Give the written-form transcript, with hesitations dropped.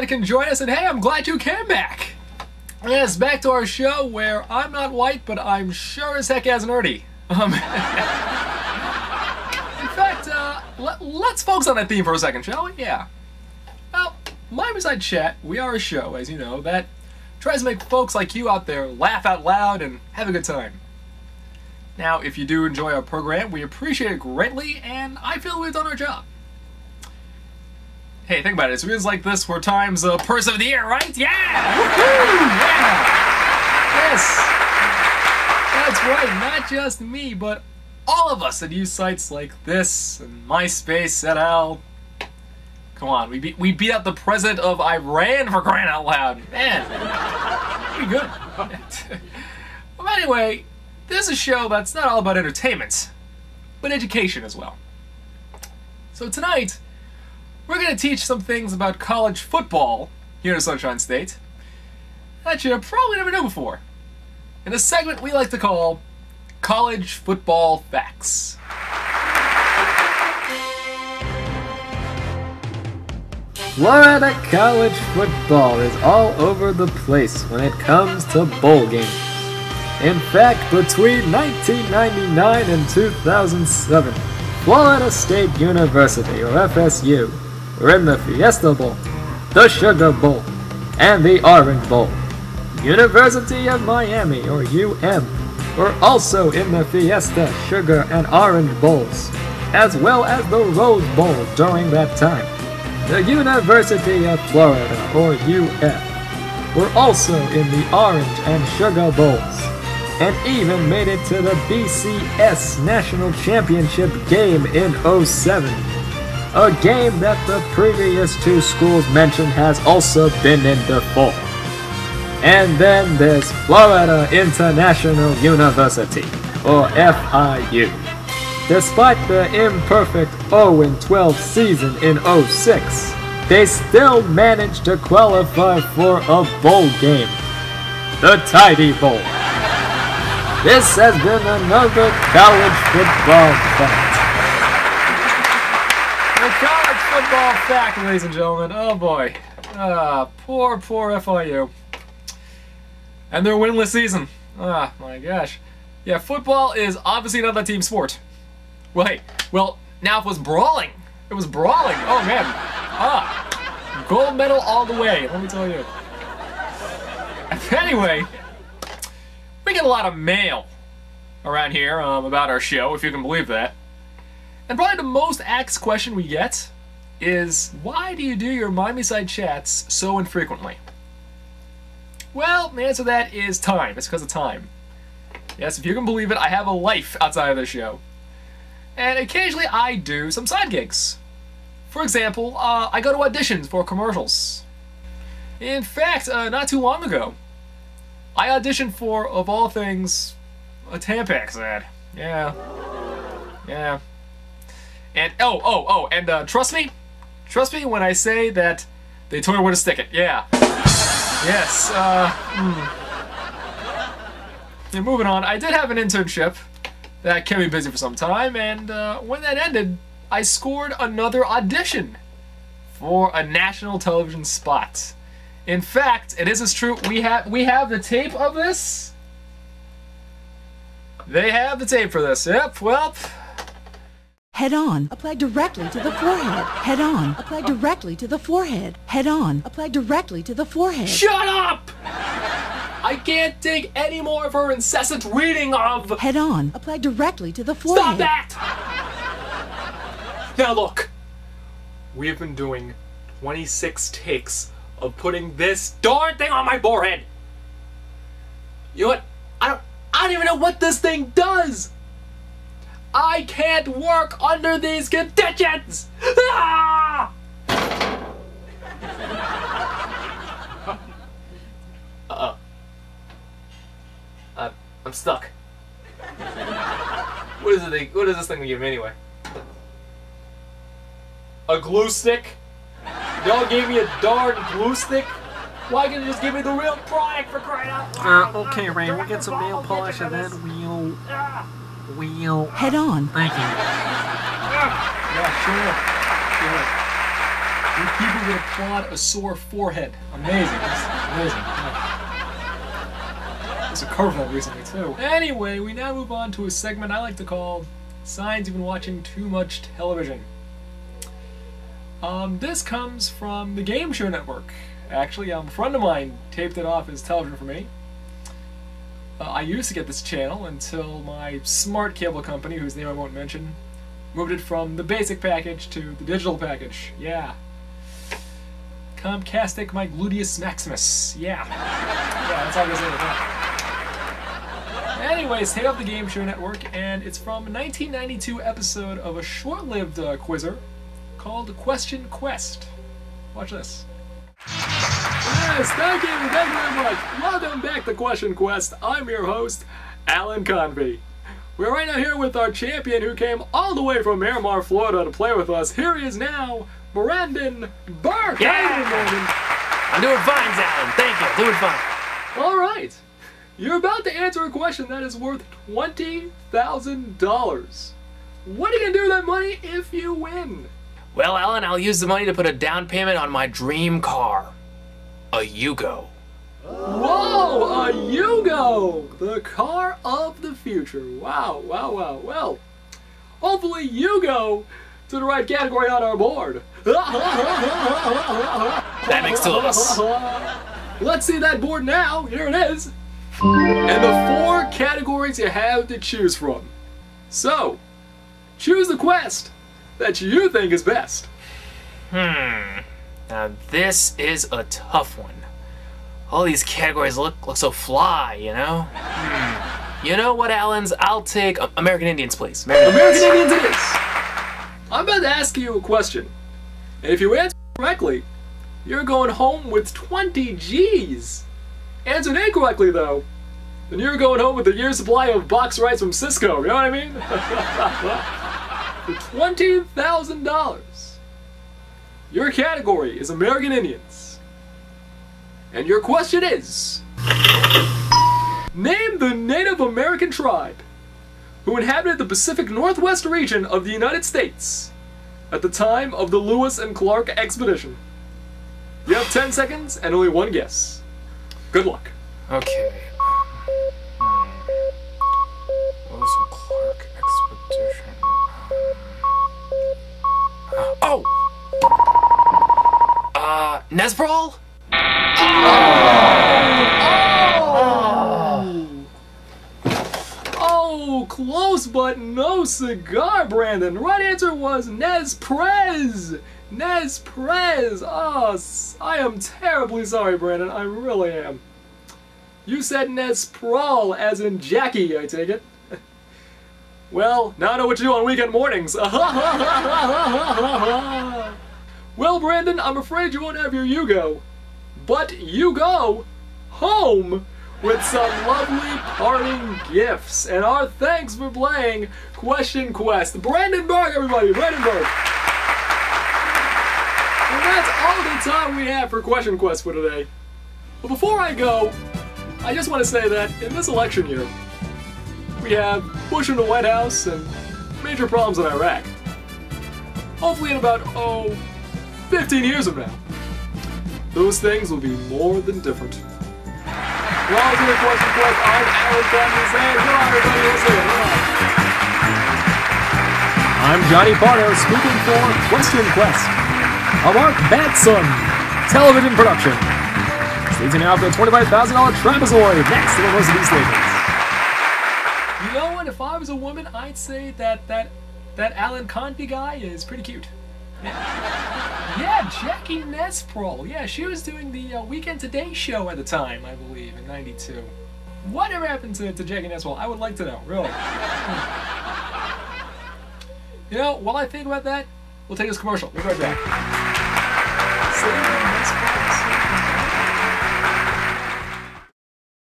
you can join us, and hey, I'm glad you came back. Yes, back to our show where I'm not white, but I'm sure as heck as nerdy. In fact, let's focus on that theme for a second, shall we? Yeah. Well, Miamiside Chat, we are a show, as you know, that tries to make folks like you out there laugh out loud and have a good time. Now, if you do enjoy our program, we appreciate it greatly, and I feel we've done our job. Hey, think about it. It's videos like this where time's Person of the Year, right? Yeah! Woohoo! Yeah! Yes! That's right, not just me, but all of us that use sites like this, and MySpace, et. Come on, we beat out the president of Iran, for crying out loud. Man, pretty good. Well, anyway, this is a show that's not all about entertainment, but education as well. So tonight, we're going to teach some things about college football here in Sunshine State that you probably never knew before, in a segment we like to call College Football Facts. Florida college football is all over the place when it comes to bowl games. In fact, between 1999 and 2007, Florida State University, or FSU, were in the Fiesta Bowl, the Sugar Bowl, and the Orange Bowl. University of Miami, or UM, were also in the Fiesta, Sugar, and Orange Bowls, as well as the Rose Bowl during that time. The University of Florida, or UF, were also in the Orange and Sugar Bowls, and even made it to the BCS National Championship game in '07. A game that the previous two schools mentioned has also been in default. And then there's Florida International University, or FIU. Despite the imperfect 0-12 season in '06, they still managed to qualify for a bowl game, the Tidy Bowl. This has been another college football fact. The college football fact, ladies and gentlemen. Oh boy. Poor FIU. And their winless season. Ah, my gosh. Yeah, football is obviously not that team sport. Well, now it was brawling. It was brawling. Oh, man. Gold medal all the way, let me tell you. Anyway, we get a lot of mail around here about our show, if you can believe that. And probably the most asked question we get is, why do you do your Miamiside chats so infrequently? Well, the answer to that is time. It's because of time. Yes, if you can believe it, I have a life outside of the show. And occasionally I do some side gigs. For example, I go to auditions for commercials. In fact, not too long ago, I auditioned for, of all things, a Tampax ad. Yeah. And, and trust me when I say that they told me where to stick it. Yeah. Yes, And moving on, I did have an internship that kept me busy for some time, and when that ended, I scored another audition for a national television spot. In fact, and this is true, we have the tape of this. They have the tape for this. Yep, well. Head on, apply directly to the forehead. Head on, apply directly to the forehead. Head on, apply directly to the forehead. Shut up! I can't take any more of her incessant reading of... Head on, apply directly to the forehead. Stop that! Now look, we have been doing 26 takes of putting this darn thing on my forehead. You know what? I don't even know what this thing does. I can't work under these conditions. Ah! I'm stuck. What is it? What is this thing we give me anyway? A glue stick? Y'all gave me a darn glue stick? Why can't you just give me the real product, for crying out loud? Okay, Ray, we'll get some nail polish and then we'll... Head on. Thank you. Yeah, sure. where people would applaud a sore forehead. Amazing. Amazing. There's a cover that recently, too. Anyway, we now move on to a segment I like to call Signs You've Been Watching Too Much Television. This comes from the Game Show Network. Actually, a friend of mine taped it off as television for me. I used to get this channel until my smart cable company, whose name I won't mention, moved it from the basic package to the digital package. Yeah. Comcastic my gluteus maximus. Yeah. Yeah, that's all I'm gonna say about that. Anyways, hit up the Game Show Network, and it's from a 1992 episode of a short-lived quizzer called Question Quest. Watch this. Yes, thank you very much. Welcome back to Question Quest. I'm your host, Alan Convey. We're right now here with our champion who came all the way from Miramar, Florida to play with us. Here he is now, Brandon Burke. Yeah. How you doing, Brandon? I'm doing fine, Alan. Thank you. Doing fine. All right. You're about to answer a question that is worth $20,000. What are you going to do with that money if you win? Well, Alan, I'll use the money to put a down payment on my dream car. A Yugo. Whoa, a Yugo! The car of the future. Wow, wow, wow. Well, hopefully you go to the right category on our board. That makes two of us. Let's see that board now. Here it is. And the 4 categories you have to choose from. So, choose the quest that you think is best. Now this is a tough one. All these categories look so fly, you know? You know what, Allens? I'll take American Indians, please. American Indians it is. I'm about to ask you a question. And if you answer correctly, you're going home with 20 G's. Answered incorrectly, though, then you're going home with a year's supply of box rice from Cisco. You know what I mean? For $20,000. Your category is American Indians. And your question is, name the Native American tribe who inhabited the Pacific Northwest region of the United States at the time of the Lewis and Clark expedition. You have 10 seconds and only one guess. Good luck. Okay. Lewis and Clark expedition. Nesbral? Oh, close but no cigar, Brandon. The right answer was Nez Perce. Nez Perce. Oh, I am terribly sorry, Brandon. I really am. You said Nez Prawl, as in Jackie, I take it. Well, now I know what you do on weekend mornings. Well, Brandon, I'm afraid you won't have your Yugo. But you go home with some lovely parting gifts. And our thanks for playing Question Quest. Brandon Burke, everybody. Brandon Burke. And that's all the time we have for Question Quest for today. But before I go, I just want to say that in this election year, we have Bush in the White House and major problems in Iraq. Hopefully in about, 15 years from now, those things will be more than different. Well, to the Question Quest, I'm Alan Convey saying goodbye, everybody. We'll see you. I'm Johnny Pardo speaking for Question Quest, a Mark Batson television production. Stay tuned now for the $25,000 trapezoid next to the most of these stations. You know what? If I was a woman, I'd say that Alan Convey guy is pretty cute. Yeah, Jackie Nesprol. Yeah, she was doing the Weekend Today show at the time, I believe, in '92. Whatever happened to Jackie Nesprol? I would like to know, really. You know, while I think about that, we'll take this commercial. We'll be right back.